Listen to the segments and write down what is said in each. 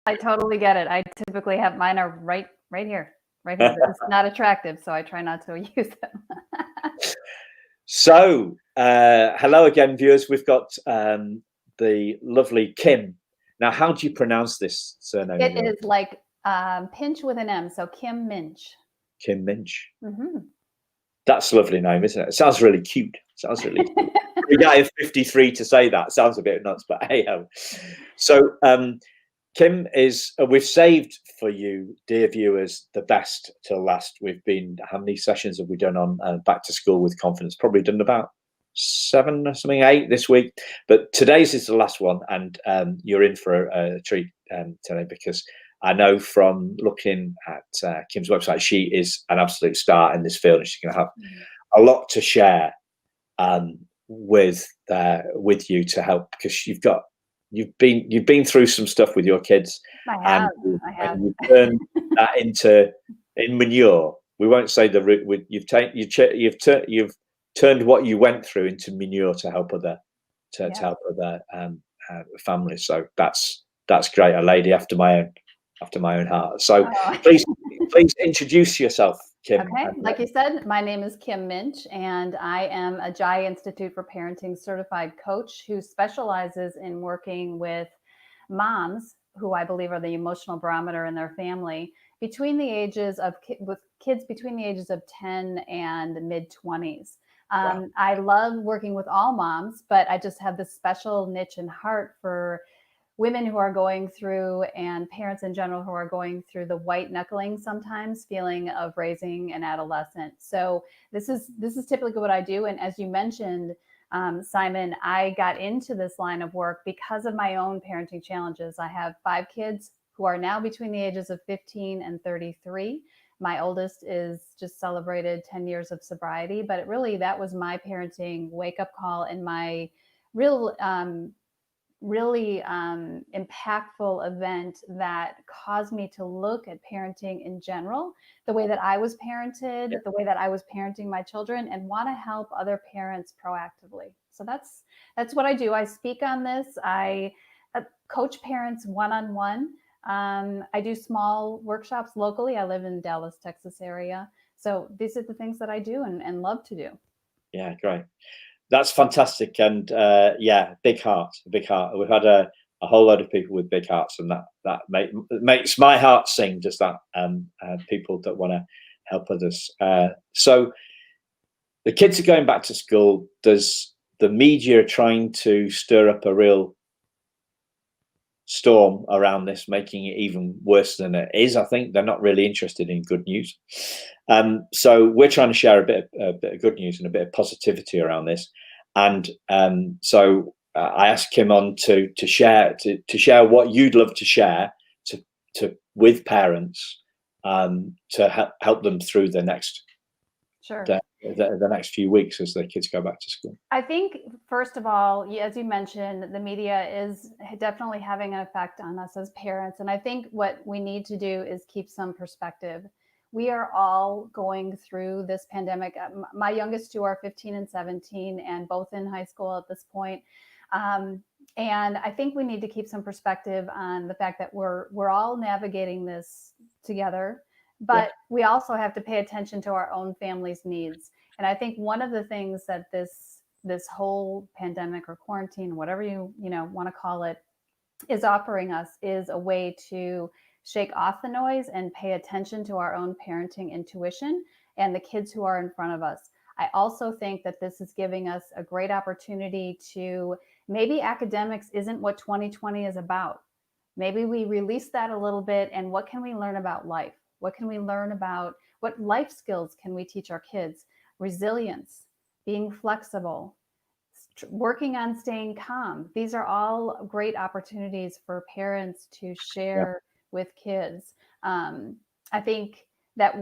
I totally get it. I typically have mine are right here. Right here. It's not attractive, so I try not to use them. So, hello again, viewers. We've got the lovely Kim. Now, how do you pronounce this surname? It is like pinch with an M, so Kim Muench. Kim Muench. Mm-hmm. That's a lovely name, isn't it? It sounds really cute. Sounds really cute. The guy of 53 to say that sounds a bit nuts, but hey ho. So, Kim is, we've saved for you, dear viewers, the best till last. We've been, how many sessions have we done on Back to School with Confidence? Probably done about 7 or something, 8 this week. But today's is the last one, and you're in for a treat today, because I know from looking at Kim's website, she is an absolute star in this field, and she's going to have a lot to share with you to help, because you've been through some stuff with your kids. I have. You've turned that in manure. We won't say the root. You've turned what you went through into manure to help other families. So that's great. A lady after my own heart. So please introduce yourself, Kim. Okay, like you said, my name is Kim Muench, and I am a Jai Institute for Parenting certified coach who specializes in working with moms, who I believe are the emotional barometer in their family, between the ages of with kids between the ages of 10 and mid-20s. Wow. I love working with all moms, but I just have this special niche and heart for women who are going through, and parents in general who are going through, the white knuckling sometimes feeling of raising an adolescent. So this is typically what I do. And as you mentioned, Simon, I got into this line of work because of my own parenting challenges. I have 5 kids who are now between the ages of 15 and 33. My oldest is just celebrated 10 years of sobriety, but that was my parenting wake-up call, and my really impactful event that caused me to look at parenting in general, the way that I was parented, the way that I was parenting my children, and want to help other parents proactively. So that's what I do. I speak on this. I coach parents one-on-one. I do small workshops locally. I live in Dallas, Texas area. So these are the things that I do and love to do. Yeah, great. That's fantastic. And big heart. We've had a whole load of people with big hearts, and that makes my heart sing, just that, people that want to help others. So the kids are going back to school. Does the media trying to stir up a real storm around this, making it even worse than it is? I think they're not really interested in good news. So we're trying to share a bit of good news and a bit of positivity around this. And so I asked Kim on to share what you'd love to share with parents to help them through the next the next few weeks as their kids go back to school. I think, first of all, as you mentioned, the media is definitely having an effect on us as parents. And I think what we need to do is keep some perspective. We are all going through this pandemic. My youngest 2 are 15 and 17, and both in high school at this point. And I think we need to keep some perspective on the fact that we're all navigating this together. But we also have to pay attention to our own family's needs. And I think one of the things that this whole pandemic or quarantine, whatever you want to call it, is offering us is a way to shake off the noise and pay attention to our own parenting intuition and the kids who are in front of us. I also think that this is giving us a great opportunity to, maybe academics isn't what 2020 is about. Maybe we release that a little bit, and what can we learn about life? What can we learn about, what life skills can we teach our kids? Resilience, being flexible, working on staying calm. These are all great opportunities for parents to share with kids. I think that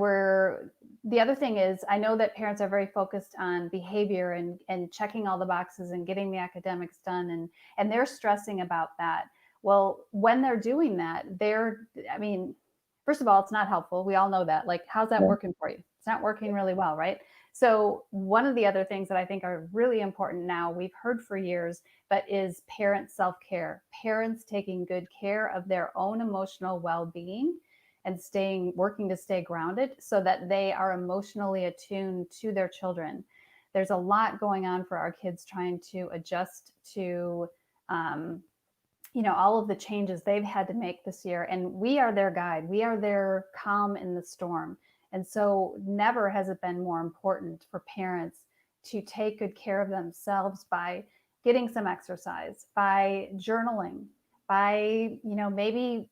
the other thing is, I know that parents are very focused on behavior and checking all the boxes and getting the academics done, and they're stressing about that. Well, when they're doing that, first of all, it's not helpful. We all know that. Like, how's that working for you? It's not working really well, right? So one of the other things that I think are really important now, we've heard for years, but is parent self-care. Parents taking good care of their own emotional well-being and working to stay grounded so that they are emotionally attuned to their children. There's a lot going on for our kids trying to adjust to all of the changes they've had to make this year. And we are their guide. We are their calm in the storm. And so never has it been more important for parents to take good care of themselves by getting some exercise, by journaling, by, maybe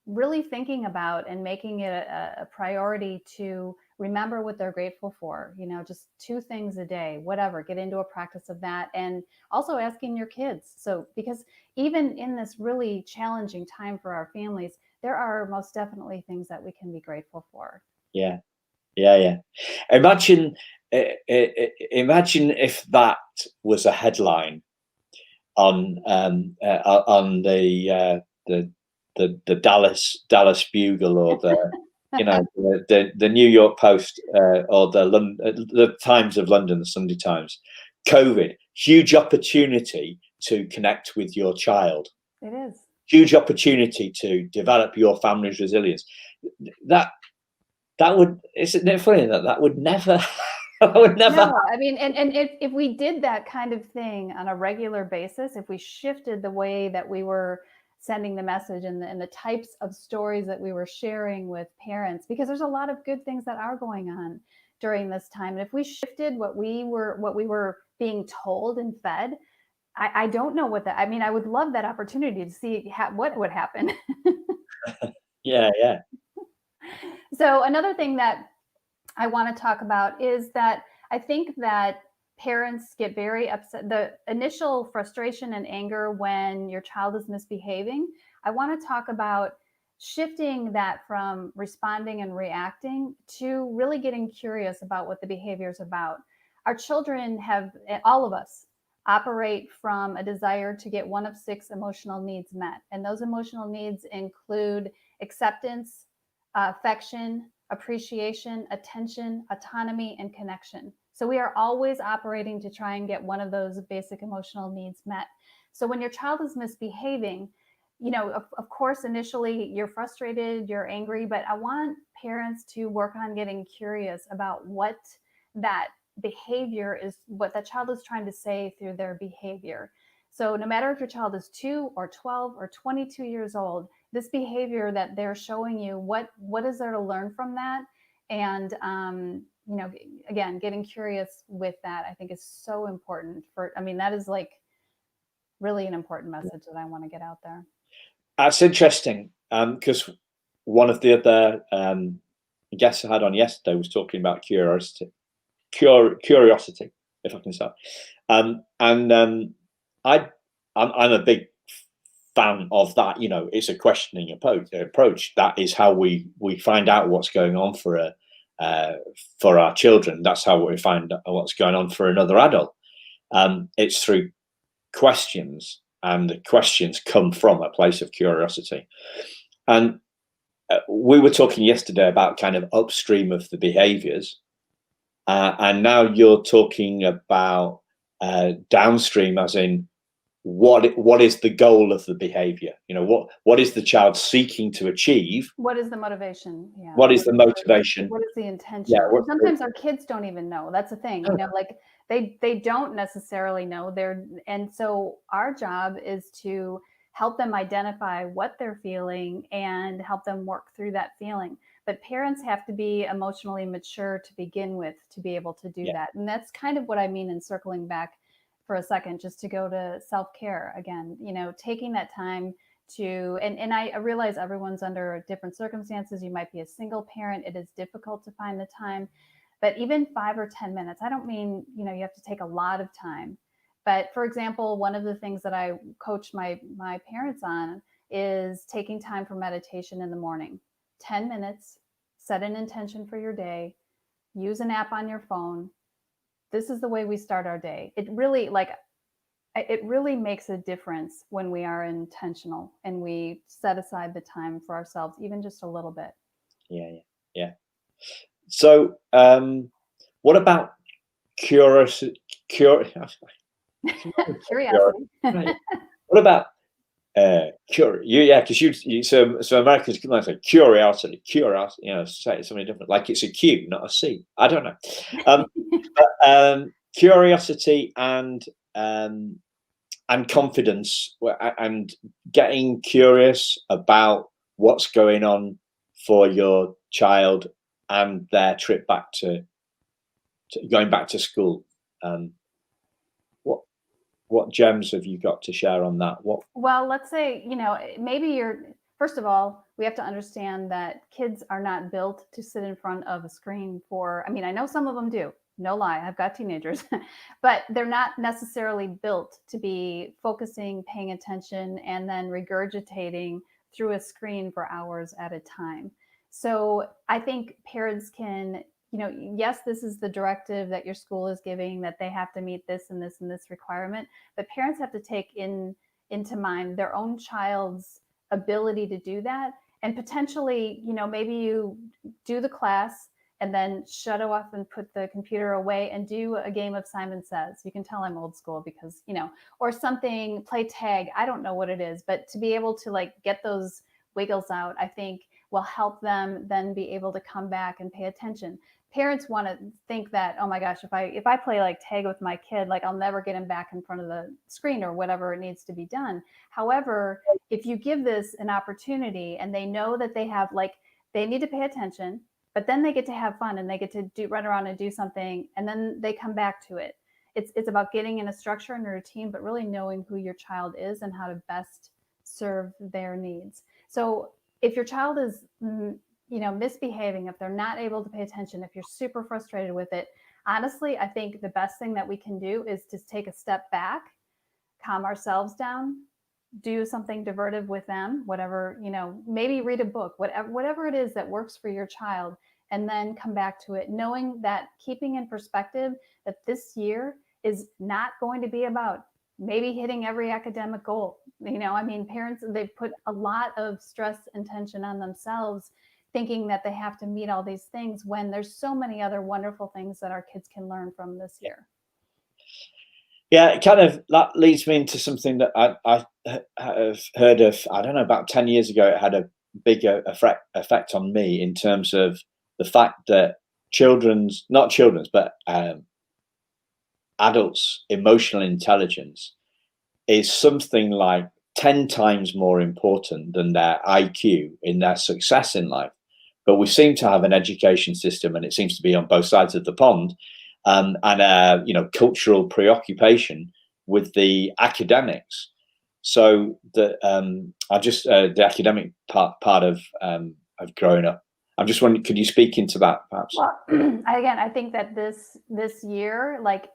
really thinking about and making it a priority to remember what they're grateful for, just 2 things a day, whatever, get into a practice of that. And also asking your kids. So, because even in this really challenging time for our families, there are most definitely things that we can be grateful for. Yeah, yeah, yeah. Imagine, imagine if that was a headline on the Dallas Bugle, or the New York Post, or the Times of London, the Sunday Times. COVID, huge opportunity to connect with your child. It is. Huge opportunity to develop your family's resilience. That would, isn't it funny that would never that would never No, I mean, and if we did that kind of thing on a regular basis, if we shifted the way that we were sending the message and the types of stories that we were sharing with parents, because there's a lot of good things that are going on during this time. And if we shifted what we were being told and fed, I don't know I mean, I would love that opportunity to see what would happen. Yeah, yeah. So another thing that I want to talk about is that I think that parents get very upset. The initial frustration and anger when your child is misbehaving, I want to talk about shifting that from responding and reacting to really getting curious about what the behavior is about. Our children all of us operate from a desire to get one of 6 emotional needs met. And those emotional needs include acceptance, affection, appreciation, attention, autonomy, and connection. So we are always operating to try and get one of those basic emotional needs met. So when your child is misbehaving, of course, initially you're frustrated, you're angry, but I want parents to work on getting curious about what that behavior is, what that child is trying to say through their behavior. So no matter if your child is 2 or 12 or 22 years old, this behavior that they're showing you, what is there to learn from that? And again, getting curious with that, I think, is so important. That is like really an important message that I want to get out there. That's interesting, because one of the other guests I had on yesterday was talking about curiosity, if I can say. I'm a big fan of that. It's a questioning approach. That is how we find out what's going on for our children. That's how we find out what's going on for another adult. It's through questions, and the questions come from a place of curiosity. And we were talking yesterday about kind of upstream of the behaviors, and now you're talking about downstream, as in what is the goal of the behavior? What is the child seeking to achieve? What is the motivation? Yeah. What is the motivation? What is the intention? Yeah, sometimes our kids don't even know. That's the thing. Like they don't necessarily know. And so our job is to help them identify what they're feeling and help them work through that feeling. But parents have to be emotionally mature to begin with to be able to do that. And that's kind of what I mean in circling back for a second, just to go to self-care again, taking that time to, and I realize everyone's under different circumstances. You might be a single parent. It is difficult to find the time, but even 5 or 10 minutes, I don't mean, you have to take a lot of time. But for example, one of the things that I coach my parents on is taking time for meditation in the morning. 10 minutes, set an intention for your day, use an app on your phone. This is the way we start our day. It really makes a difference when we are intentional and we set aside the time for ourselves, even just a little bit. Yeah. So what about curiosity. Curiosity. Right. What about yeah, because so Americans can say curiosity, say something different, like it's a Q, not a C. I don't know. Curiosity um, and confidence, and getting curious about what's going on for your child and their trip back to going back to school. What what gems have you got to share on that? Well, let's say, maybe first of all, we have to understand that kids are not built to sit in front of a screen I mean, I know some of them do, no lie, I've got teenagers, but they're not necessarily built to be focusing, paying attention, and then regurgitating through a screen for hours at a time. So I think parents can, yes, this is the directive that your school is giving, that they have to meet this and this and this requirement, but parents have to take into mind their own child's ability to do that. And potentially, maybe you do the class and then shut it off and put the computer away and do a game of Simon Says. You can tell I'm old school because, or something, play tag. I don't know what it is, but to be able to like get those wiggles out, I think will help them then be able to come back and pay attention. Parents want to think that, oh my gosh, if I play like tag with my kid, like I'll never get him back in front of the screen or whatever it needs to be done. However, if you give this an opportunity and they know that they need to pay attention, but then they get to have fun and they get to run around and do something, and then they come back to it. It's about getting in a structure and a routine, but really knowing who your child is and how to best serve their needs. So if your child is misbehaving, if they're not able to pay attention, if you're super frustrated with it, honestly, I think the best thing that we can do is to take a step back, calm ourselves down, do something divertive with them, whatever, maybe read a book, whatever it is that works for your child, and then come back to it, knowing that, keeping in perspective that this year is not going to be about maybe hitting every academic goal. I mean, parents, they've put a lot of stress and tension on themselves thinking that they have to meet all these things when there's so many other wonderful things that our kids can learn from this year. Yeah, it kind of that leads me into something that I have heard of. I don't know, about 10 years ago, it had a bigger effect on me in terms of the fact that not children's, but adults' emotional intelligence is something like 10 times more important than their IQ in their success in life. But we seem to have an education system, and it seems to be on both sides of the pond, and cultural preoccupation with the academics. So the academic part of growing up. I'm just wondering, could you speak into that, perhaps? Well, again, I think that this year, like,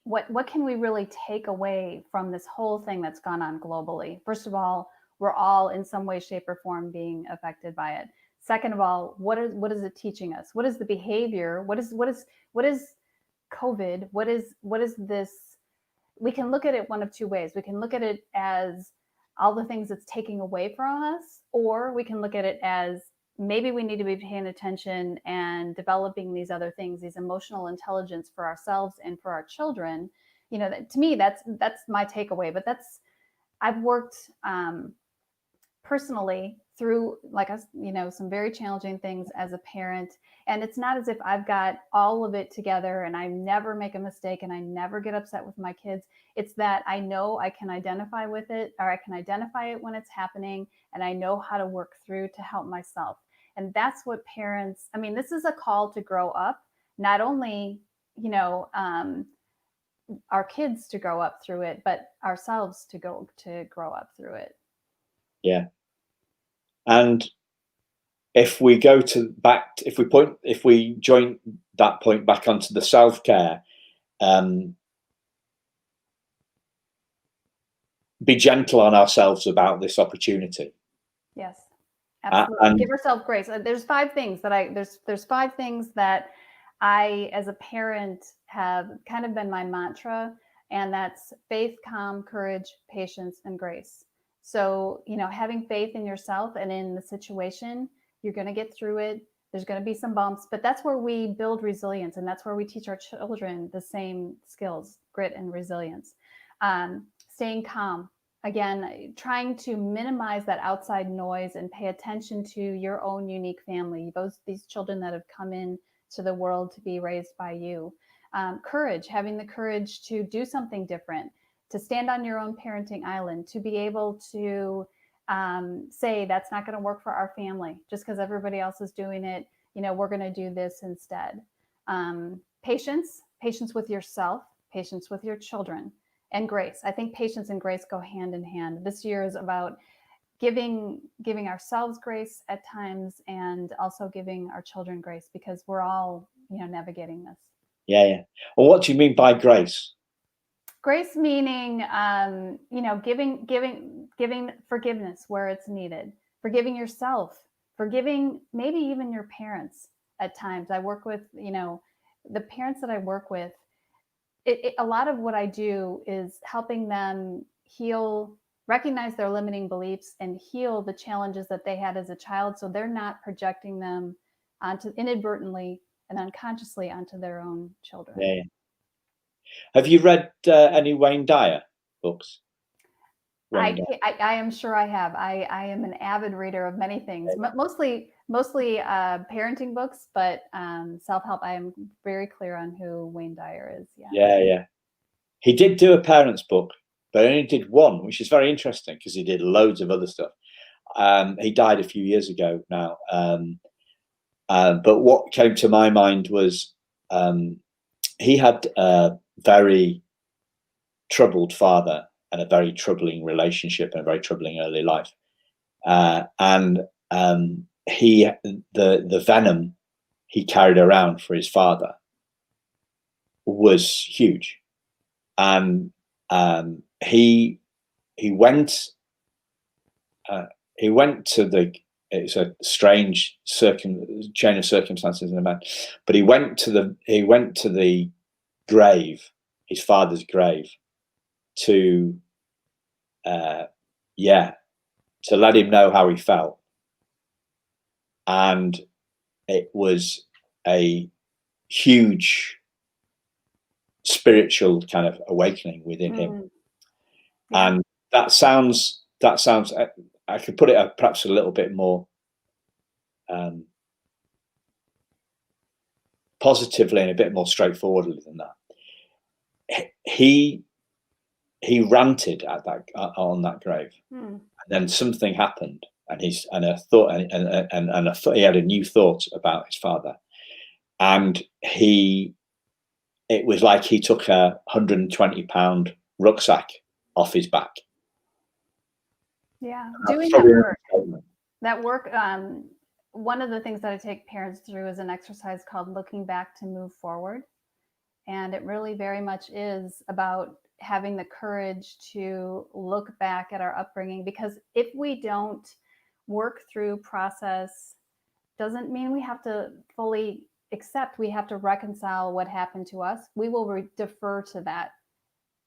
what can we really take away from this whole thing that's gone on globally? First of all, we're all in some way, shape, or form being affected by it. Second of all, what is it teaching us? What is the behavior? What is COVID? What is this? We can look at it one of two ways. We can look at it as all the things it's taking away from us, or we can look at it as maybe we need to be paying attention and developing these other things, these emotional intelligence for ourselves and for our children. To me, that's my takeaway. But I've worked personally through some very challenging things as a parent, and it's not as if I've got all of it together and I never make a mistake and I never get upset with my kids. It's that I know I can identify with it, or I can identify it when it's happening, and I know how to work through to help myself. And that's what parents, I mean, this is a call to grow up, not only our kids to grow up through it, but ourselves to grow up through it. Yeah. And if we if we join that point back onto the self-care, be gentle on ourselves about this opportunity. Yes, absolutely. Give yourself grace. There's five things that I, as a parent, have kind of been my mantra, and that's faith, calm, courage, patience, and grace. So, having faith in yourself and in the situation, you're going to get through it. There's going to be some bumps, but that's where we build resilience, and that's where we teach our children the same skills, grit and resilience. Staying calm, again, trying to minimize that outside noise and pay attention to your own unique family, these children that have come in to the world to be raised by you. Courage, having the courage to do something different, to stand on your own parenting island, to be able to say that's not going to work for our family just because everybody else is doing it. We're going to do this instead. Patience with yourself, patience with your children, and grace. I think patience and grace go hand in hand. This year is about giving ourselves grace at times, and also giving our children grace, because we're all navigating this. Yeah. Well, what do you mean by grace? Grace meaning, giving forgiveness where it's needed, forgiving yourself, forgiving maybe even your parents at times. I work with, the parents that I work with, a lot of what I do is helping them heal, recognize their limiting beliefs, and heal the challenges that they had as a child, so they're not projecting them onto inadvertently and unconsciously onto their own children. Yeah. Have you read any Wayne Dyer books? I am sure I have. I am an avid reader of many things, mostly parenting books, but self-help. I am very clear on who Wayne Dyer is. Yeah. He did do a parents book, but only did one, which is very interesting because he did loads of other stuff. He died a few years ago now. But what came to my mind was he had a very troubled father and a very troubling relationship and a very troubling early life. And the venom he carried around for his father was huge. And he went to it's a strange chain of circumstances in a man, but he went to the grave, his father's grave, to let him know how he felt. And it was a huge spiritual kind of awakening within him. Yeah. And that sounds I could put it perhaps a little bit more positively and a bit more straightforwardly than that. He ranted on that grave, and then something happened, and he had a new thought about his father, and it was like he took a 120-pound rucksack off his back. Yeah, doing that work. One of the things that I take parents through is an exercise called Looking Back to Move Forward. And it really very much is about having the courage to look back at our upbringing, because if we don't work through process, doesn't mean we have to fully accept. We have to reconcile what happened to us. We will defer to that.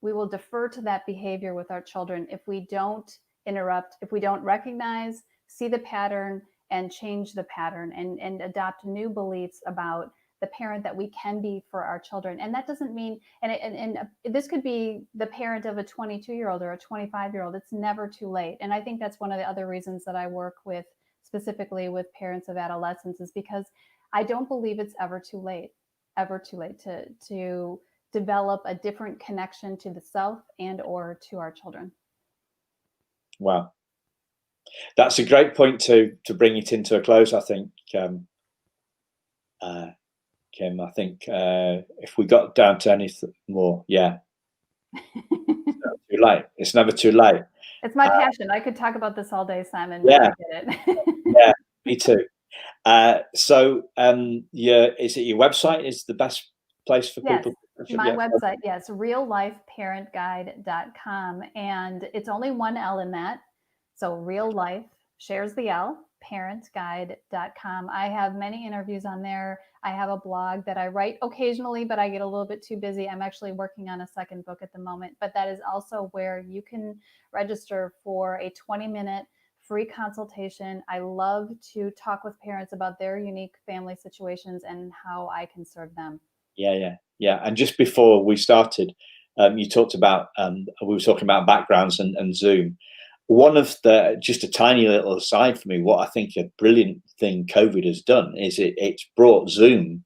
We will defer to that behavior with our children if we don't interrupt, if we don't recognize, see the pattern, and change the pattern, and adopt new beliefs about the parent that we can be for our children. And that doesn't mean, and this could be the parent of a 22-year-old or a 25-year-old. It's never too late. And I think that's one of the other reasons that I work with, specifically with parents of adolescents, is because I don't believe it's ever too late to develop a different connection to the self and or to our children. Wow. That's a great point to bring it into a close, I think, Kim. I think if we got down to anything more, it's never too late. It's never too late. It's my passion. I could talk about this all day, Simon. Yeah, get it. Yeah, me too. So, is it your website is the best place for people? My website, yes, reallifeparentguide.com, and it's only one L in that. So Real Life shares the L, parentguide.com. I have many interviews on there. I have a blog that I write occasionally, but I get a little bit too busy. I'm actually working on a second book at the moment, but that is also where you can register for a 20-minute free consultation. I love to talk with parents about their unique family situations and how I can serve them. Yeah. And just before we started, you talked about, we were talking about backgrounds and Zoom. One of the, just a tiny little aside for me, what I think a brilliant thing COVID has done is it's brought Zoom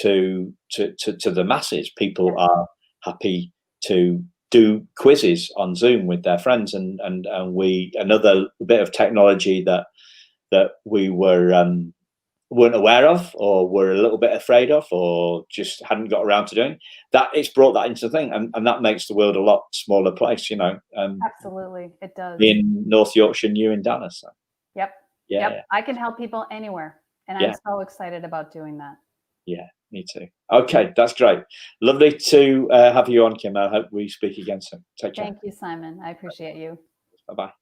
to the masses. People are happy to do quizzes on Zoom with their friends, and we, another bit of technology that we weren't aware of, or were a little bit afraid of, or just hadn't got around to doing, that it's brought that into the thing, and that makes the world a lot smaller place, Absolutely, it does. in North Yorkshire, you in Dallas. So. Yep. I can help people anywhere, and I'm so excited about doing that. Yeah, me too. Okay, that's great. Lovely to have you on, Kim. I hope we speak again soon. Take care. Thank you, Simon. I appreciate you. Bye-bye.